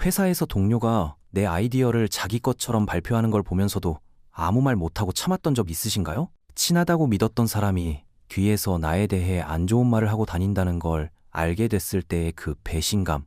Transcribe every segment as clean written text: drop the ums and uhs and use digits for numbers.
회사에서 동료가 내 아이디어를 자기 것처럼 발표하는 걸 보면서도 아무 말 못하고 참았던 적 있으신가요? 친하다고 믿었던 사람이 뒤에서 나에 대해 안 좋은 말을 하고 다닌다는 걸 알게 됐을 때의 그 배신감,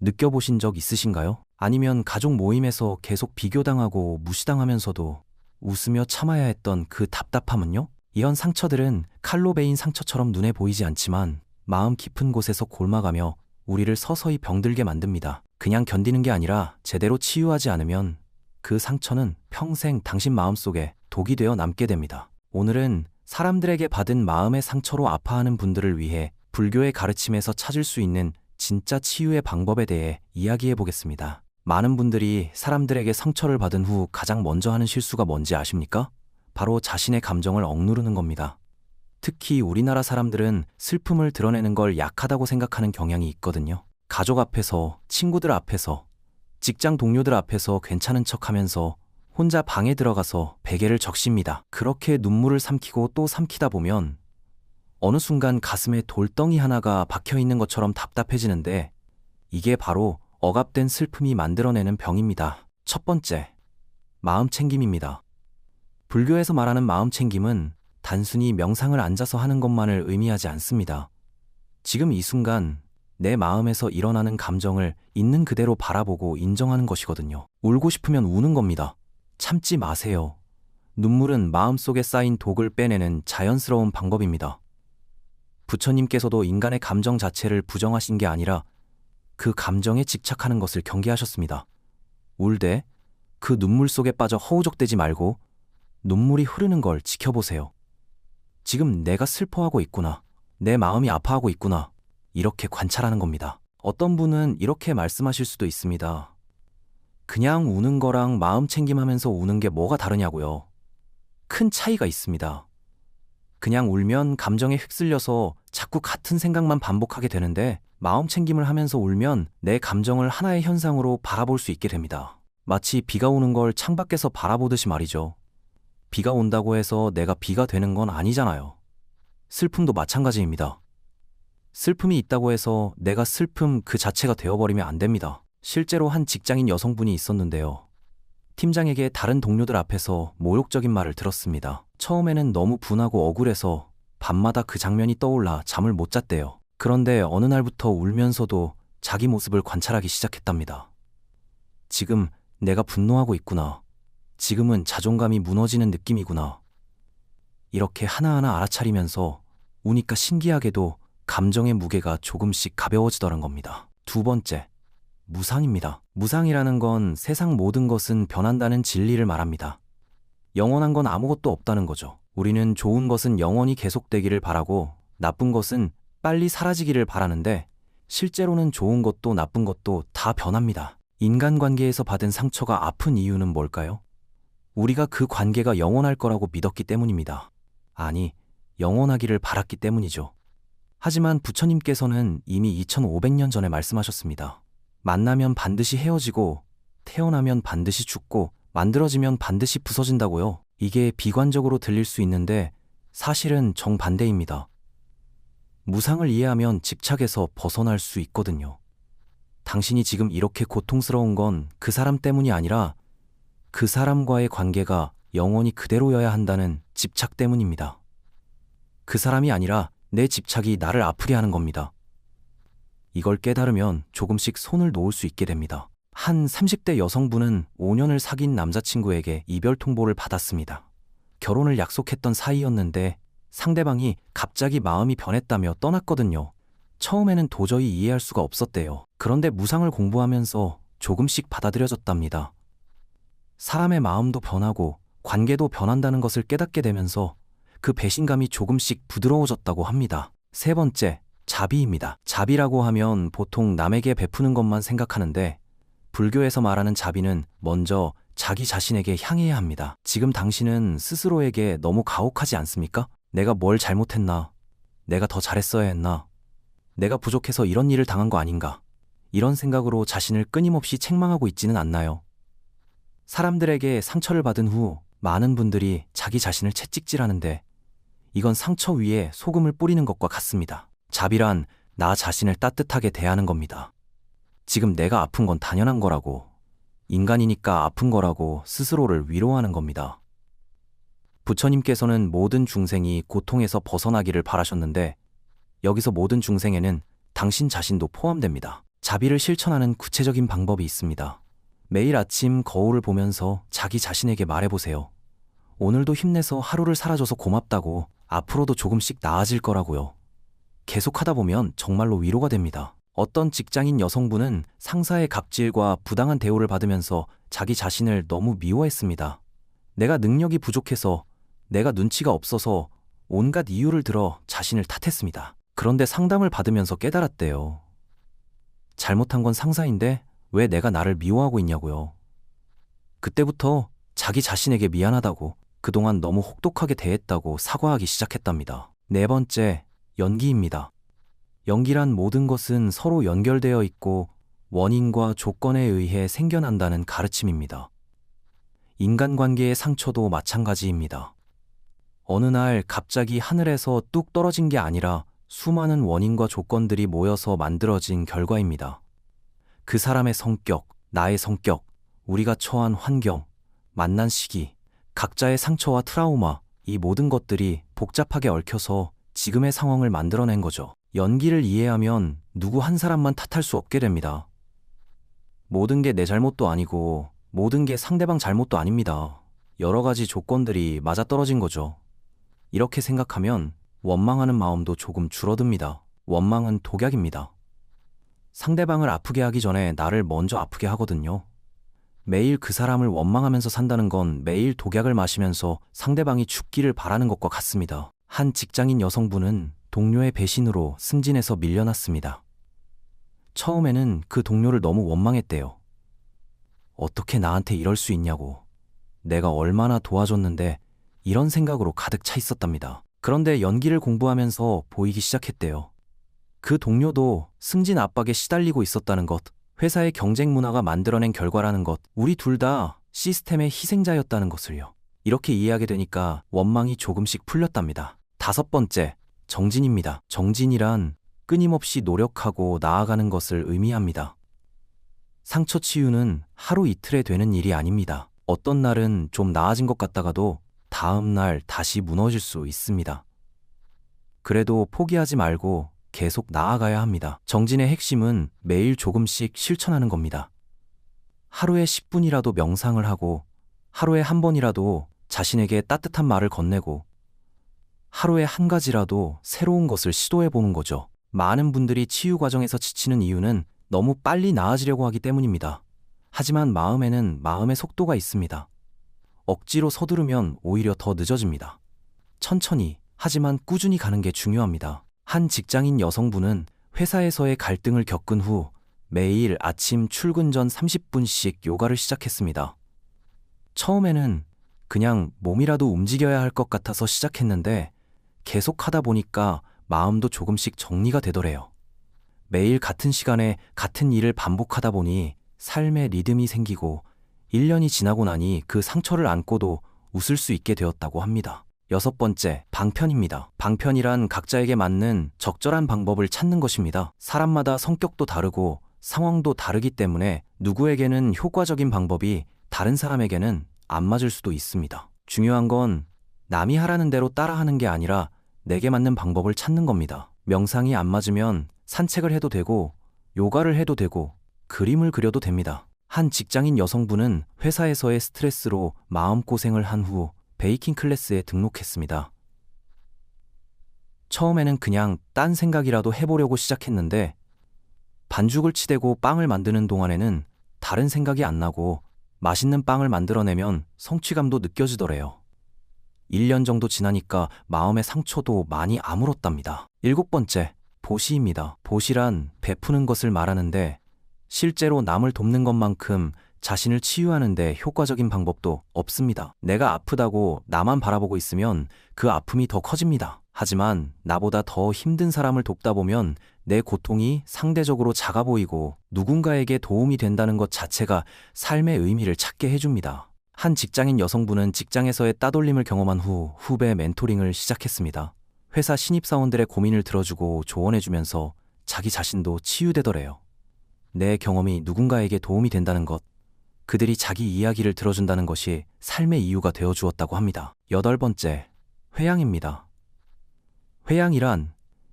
느껴보신 적 있으신가요? 아니면 가족 모임에서 계속 비교당하고 무시당하면서도 웃으며 참아야 했던 그 답답함은요? 이런 상처들은 칼로 베인 상처처럼 눈에 보이지 않지만 마음 깊은 곳에서 골마가며 우리를 서서히 병들게 만듭니다. 그냥 견디는 게 아니라 제대로 치유하지 않으면 그 상처는 평생 당신 마음속에 독이 되어 남게 됩니다. 오늘은 사람들에게 받은 마음의 상처로 아파하는 분들을 위해 불교의 가르침에서 찾을 수 있는 진짜 치유의 방법에 대해 이야기해 보겠습니다. 많은 분들이 사람들에게 상처를 받은 후 가장 먼저 하는 실수가 뭔지 아십니까? 바로 자신의 감정을 억누르는 겁니다. 특히 우리나라 사람들은 슬픔을 드러내는 걸 약하다고 생각하는 경향이 있거든요. 가족 앞에서, 친구들 앞에서, 직장 동료들 앞에서 괜찮은 척하면서 혼자 방에 들어가서 베개를 적십니다. 그렇게 눈물을 삼키고 또 삼키다 보면 어느 순간 가슴에 돌덩이 하나가 박혀 있는 것처럼 답답해지는데 이게 바로 억압된 슬픔이 만들어내는 병입니다. 첫 번째, 마음 챙김입니다. 불교에서 말하는 마음 챙김은 단순히 명상을 앉아서 하는 것만을 의미하지 않습니다. 지금 이 순간 내 마음에서 일어나는 감정을 있는 그대로 바라보고 인정하는 것이거든요. 울고 싶으면 우는 겁니다. 참지 마세요. 눈물은 마음속에 쌓인 독을 빼내는 자연스러운 방법입니다. 부처님께서도 인간의 감정 자체를 부정하신 게 아니라 그 감정에 집착하는 것을 경계하셨습니다. 울되 그 눈물 속에 빠져 허우적대지 말고 눈물이 흐르는 걸 지켜보세요. 지금 내가 슬퍼하고 있구나. 내 마음이 아파하고 있구나. 이렇게 관찰하는 겁니다. 어떤 분은 이렇게 말씀하실 수도 있습니다. 그냥 우는 거랑 마음 챙김하면서 우는 게 뭐가 다르냐고요. 큰 차이가 있습니다. 그냥 울면 감정에 휩쓸려서 자꾸 같은 생각만 반복하게 되는데 마음 챙김을 하면서 울면 내 감정을 하나의 현상으로 바라볼 수 있게 됩니다. 마치 비가 오는 걸 창밖에서 바라보듯이 말이죠. 비가 온다고 해서 내가 비가 되는 건 아니잖아요. 슬픔도 마찬가지입니다. 슬픔이 있다고 해서 내가 슬픔 그 자체가 되어버리면 안 됩니다. 실제로 한 직장인 여성분이 있었는데요. 팀장에게 다른 동료들 앞에서 모욕적인 말을 들었습니다. 처음에는 너무 분하고 억울해서 밤마다 그 장면이 떠올라 잠을 못 잤대요. 그런데 어느 날부터 울면서도 자기 모습을 관찰하기 시작했답니다. 지금 내가 분노하고 있구나. 지금은 자존감이 무너지는 느낌이구나. 이렇게 하나하나 알아차리면서 우니까 신기하게도 감정의 무게가 조금씩 가벼워지더란 겁니다. 두 번째, 무상입니다. 무상이라는 건 세상 모든 것은 변한다는 진리를 말합니다. 영원한 건 아무것도 없다는 거죠. 우리는 좋은 것은 영원히 계속되기를 바라고 나쁜 것은 빨리 사라지기를 바라는데 실제로는 좋은 것도 나쁜 것도 다 변합니다. 인간관계에서 받은 상처가 아픈 이유는 뭘까요? 우리가 그 관계가 영원할 거라고 믿었기 때문입니다. 아니, 영원하기를 바랐기 때문이죠. 하지만 부처님께서는 이미 2500년 전에 말씀하셨습니다. 만나면 반드시 헤어지고 태어나면 반드시 죽고 만들어지면 반드시 부서진다고요. 이게 비관적으로 들릴 수 있는데 사실은 정반대입니다. 무상을 이해하면 집착에서 벗어날 수 있거든요. 당신이 지금 이렇게 고통스러운 건 그 사람 때문이 아니라 그 사람과의 관계가 영원히 그대로여야 한다는 집착 때문입니다. 그 사람이 아니라 내 집착이 나를 아프게 하는 겁니다. 이걸 깨달으면 조금씩 손을 놓을 수 있게 됩니다. 한 30대 여성분은 5년을 사귄 남자친구에게 이별 통보를 받았습니다. 결혼을 약속했던 사이였는데 상대방이 갑자기 마음이 변했다며 떠났거든요. 처음에는 도저히 이해할 수가 없었대요. 그런데 무상을 공부하면서 조금씩 받아들여졌답니다. 사람의 마음도 변하고 관계도 변한다는 것을 깨닫게 되면서 그 배신감이 조금씩 부드러워졌다고 합니다. 세 번째, 자비입니다. 자비라고 하면 보통 남에게 베푸는 것만 생각하는데 불교에서 말하는 자비는 먼저 자기 자신에게 향해야 합니다. 지금 당신은 스스로에게 너무 가혹하지 않습니까? 내가 뭘 잘못했나? 내가 더 잘했어야 했나? 내가 부족해서 이런 일을 당한 거 아닌가? 이런 생각으로 자신을 끊임없이 책망하고 있지는 않나요? 사람들에게 상처를 받은 후 많은 분들이 자기 자신을 채찍질하는데 이건 상처 위에 소금을 뿌리는 것과 같습니다. 자비란 나 자신을 따뜻하게 대하는 겁니다. 지금 내가 아픈 건 당연한 거라고, 인간이니까 아픈 거라고 스스로를 위로하는 겁니다. 부처님께서는 모든 중생이 고통에서 벗어나기를 바라셨는데 여기서 모든 중생에는 당신 자신도 포함됩니다. 자비를 실천하는 구체적인 방법이 있습니다. 매일 아침 거울을 보면서 자기 자신에게 말해보세요. 오늘도 힘내서 하루를 살아줘서 고맙다고, 앞으로도 조금씩 나아질 거라고요. 계속하다 보면 정말로 위로가 됩니다. 어떤 직장인 여성분은 상사의 갑질과 부당한 대우를 받으면서 자기 자신을 너무 미워했습니다. 내가 능력이 부족해서, 내가 눈치가 없어서 온갖 이유를 들어 자신을 탓했습니다. 그런데 상담을 받으면서 깨달았대요. 잘못한 건 상사인데 왜 내가 나를 미워하고 있냐고요. 그때부터 자기 자신에게 미안하다고, 그동안 너무 혹독하게 대했다고 사과하기 시작했답니다. 네 번째, 연기입니다. 연기란 모든 것은 서로 연결되어 있고 원인과 조건에 의해 생겨난다는 가르침입니다. 인간관계의 상처도 마찬가지입니다. 어느 날 갑자기 하늘에서 뚝 떨어진 게 아니라 수많은 원인과 조건들이 모여서 만들어진 결과입니다. 그 사람의 성격, 나의 성격, 우리가 처한 환경, 만난 시기, 각자의 상처와 트라우마, 이 모든 것들이 복잡하게 얽혀서 지금의 상황을 만들어낸 거죠. 연기를 이해하면 누구 한 사람만 탓할 수 없게 됩니다. 모든 게 내 잘못도 아니고 모든 게 상대방 잘못도 아닙니다. 여러 가지 조건들이 맞아떨어진 거죠. 이렇게 생각하면 원망하는 마음도 조금 줄어듭니다. 원망은 독약입니다. 상대방을 아프게 하기 전에 나를 먼저 아프게 하거든요. 매일 그 사람을 원망하면서 산다는 건 매일 독약을 마시면서 상대방이 죽기를 바라는 것과 같습니다. 한 직장인 여성분은 동료의 배신으로 승진해서 밀려났습니다. 처음에는 그 동료를 너무 원망했대요. 어떻게 나한테 이럴 수 있냐고, 내가 얼마나 도와줬는데, 이런 생각으로 가득 차 있었답니다. 그런데 연기를 공부하면서 보이기 시작했대요. 그 동료도 승진 압박에 시달리고 있었다는 것, 회사의 경쟁 문화가 만들어낸 결과라는 것, 우리 둘 다 시스템의 희생자였다는 것을요. 이렇게 이해하게 되니까 원망이 조금씩 풀렸답니다. 다섯 번째, 정진입니다. 정진이란 끊임없이 노력하고 나아가는 것을 의미합니다. 상처 치유는 하루 이틀에 되는 일이 아닙니다. 어떤 날은 좀 나아진 것 같다가도 다음 날 다시 무너질 수 있습니다. 그래도 포기하지 말고 계속 나아가야 합니다. 정진의 핵심은 매일 조금씩 실천하는 겁니다. 하루에 10분이라도 명상을 하고, 하루에 한 번이라도 자신에게 따뜻한 말을 건네고, 하루에 한 가지라도 새로운 것을 시도해보는 거죠. 많은 분들이 치유 과정에서 지치는 이유는 너무 빨리 나아지려고 하기 때문입니다. 하지만 마음에는 마음의 속도가 있습니다. 억지로 서두르면 오히려 더 늦어집니다. 천천히, 하지만 꾸준히 가는 게 중요합니다. 한 직장인 여성분은 회사에서의 갈등을 겪은 후 매일 아침 출근 전 30분씩 요가를 시작했습니다. 처음에는 그냥 몸이라도 움직여야 할 것 같아서 시작했는데 계속 하다 보니까 마음도 조금씩 정리가 되더래요. 매일 같은 시간에 같은 일을 반복하다 보니 삶의 리듬이 생기고 1년이 지나고 나니 그 상처를 안고도 웃을 수 있게 되었다고 합니다. 여섯 번째, 방편입니다. 방편이란 각자에게 맞는 적절한 방법을 찾는 것입니다. 사람마다 성격도 다르고 상황도 다르기 때문에 누구에게는 효과적인 방법이 다른 사람에게는 안 맞을 수도 있습니다. 중요한 건 남이 하라는 대로 따라하는 게 아니라 내게 맞는 방법을 찾는 겁니다. 명상이 안 맞으면 산책을 해도 되고, 요가를 해도 되고, 그림을 그려도 됩니다. 한 직장인 여성분은 회사에서의 스트레스로 마음고생을 한 후 베이킹 클래스에 등록했습니다. 처음에는 그냥 딴 생각이라도 해보려고 시작했는데 반죽을 치대고 빵을 만드는 동안에는 다른 생각이 안 나고 맛있는 빵을 만들어내면 성취감도 느껴지더래요. 1년 정도 지나니까 마음의 상처도 많이 아물었답니다. 일곱 번째, 보시입니다. 보시란 베푸는 것을 말하는데 실제로 남을 돕는 것만큼 자신을 치유하는 데 효과적인 방법도 없습니다. 내가 아프다고 나만 바라보고 있으면 그 아픔이 더 커집니다. 하지만 나보다 더 힘든 사람을 돕다 보면 내 고통이 상대적으로 작아 보이고 누군가에게 도움이 된다는 것 자체가 삶의 의미를 찾게 해줍니다. 한 직장인 여성분은 직장에서의 따돌림을 경험한 후 후배 멘토링을 시작했습니다. 회사 신입사원들의 고민을 들어주고 조언해주면서 자기 자신도 치유되더래요. 내 경험이 누군가에게 도움이 된다는 것, 그들이 자기 이야기를 들어준다는 것이 삶의 이유가 되어 주었다고 합니다. 8번째, 회양입니다. 회양이란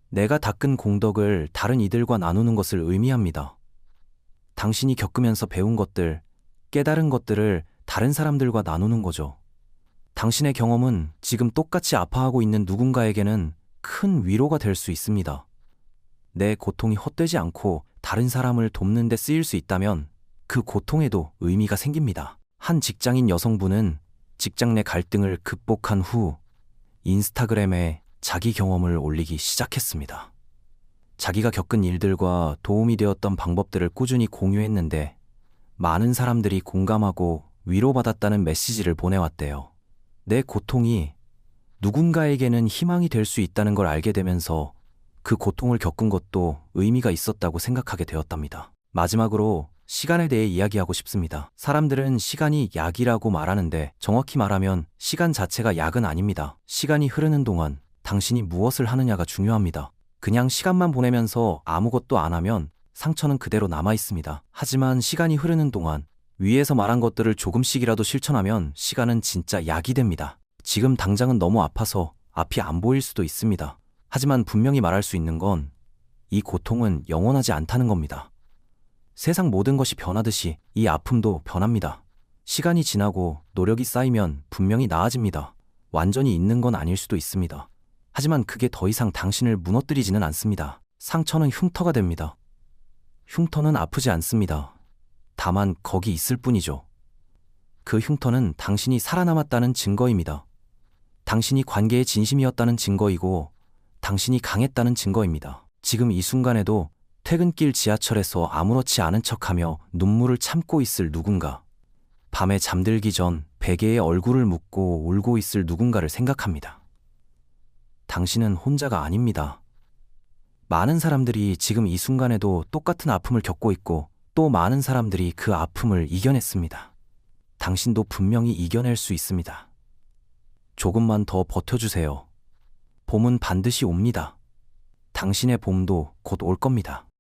내가 닦은 공덕을 다른 이들과 나누는 것을 의미합니다. 당신이 겪으면서 배운 것들, 깨달은 것들을 다른 사람들과 나누는 거죠. 당신의 경험은 지금 똑같이 아파하고 있는 누군가에게는 큰 위로가 될 수 있습니다. 내 고통이 헛되지 않고 다른 사람을 돕는 데 쓰일 수 있다면 그 고통에도 의미가 생깁니다. 한 직장인 여성분은 직장 내 갈등을 극복한 후 인스타그램에 자기 경험을 올리기 시작했습니다. 자기가 겪은 일들과 도움이 되었던 방법들을 꾸준히 공유했는데 많은 사람들이 공감하고 위로받았다는 메시지를 보내왔대요. 내 고통이 누군가에게는 희망이 될 수 있다는 걸 알게 되면서 그 고통을 겪은 것도 의미가 있었다고 생각하게 되었답니다. 마지막으로 시간에 대해 이야기하고 싶습니다. 사람들은 시간이 약이라고 말하는데 정확히 말하면 시간 자체가 약은 아닙니다. 시간이 흐르는 동안 당신이 무엇을 하느냐가 중요합니다. 그냥 시간만 보내면서 아무것도 안 하면 상처는 그대로 남아 있습니다. 하지만 시간이 흐르는 동안 위에서 말한 것들을 조금씩이라도 실천하면 시간은 진짜 약이 됩니다. 지금 당장은 너무 아파서 앞이 안 보일 수도 있습니다. 하지만 분명히 말할 수 있는 건 이 고통은 영원하지 않다는 겁니다. 세상 모든 것이 변하듯이 이 아픔도 변합니다. 시간이 지나고 노력이 쌓이면 분명히 나아집니다. 완전히 있는 건 아닐 수도 있습니다. 하지만 그게 더 이상 당신을 무너뜨리지는 않습니다. 상처는 흉터가 됩니다. 흉터는 아프지 않습니다. 다만 거기 있을 뿐이죠. 그 흉터는 당신이 살아남았다는 증거입니다. 당신이 관계의 진심이었다는 증거이고 당신이 강했다는 증거입니다. 지금 이 순간에도 퇴근길 지하철에서 아무렇지 않은 척하며 눈물을 참고 있을 누군가, 밤에 잠들기 전 베개에 얼굴을 묻고 울고 있을 누군가를 생각합니다. 당신은 혼자가 아닙니다. 많은 사람들이 지금 이 순간에도 똑같은 아픔을 겪고 있고 또 많은 사람들이 그 아픔을 이겨냈습니다. 당신도 분명히 이겨낼 수 있습니다. 조금만 더 버텨주세요. 봄은 반드시 옵니다. 당신의 봄도 곧 올 겁니다.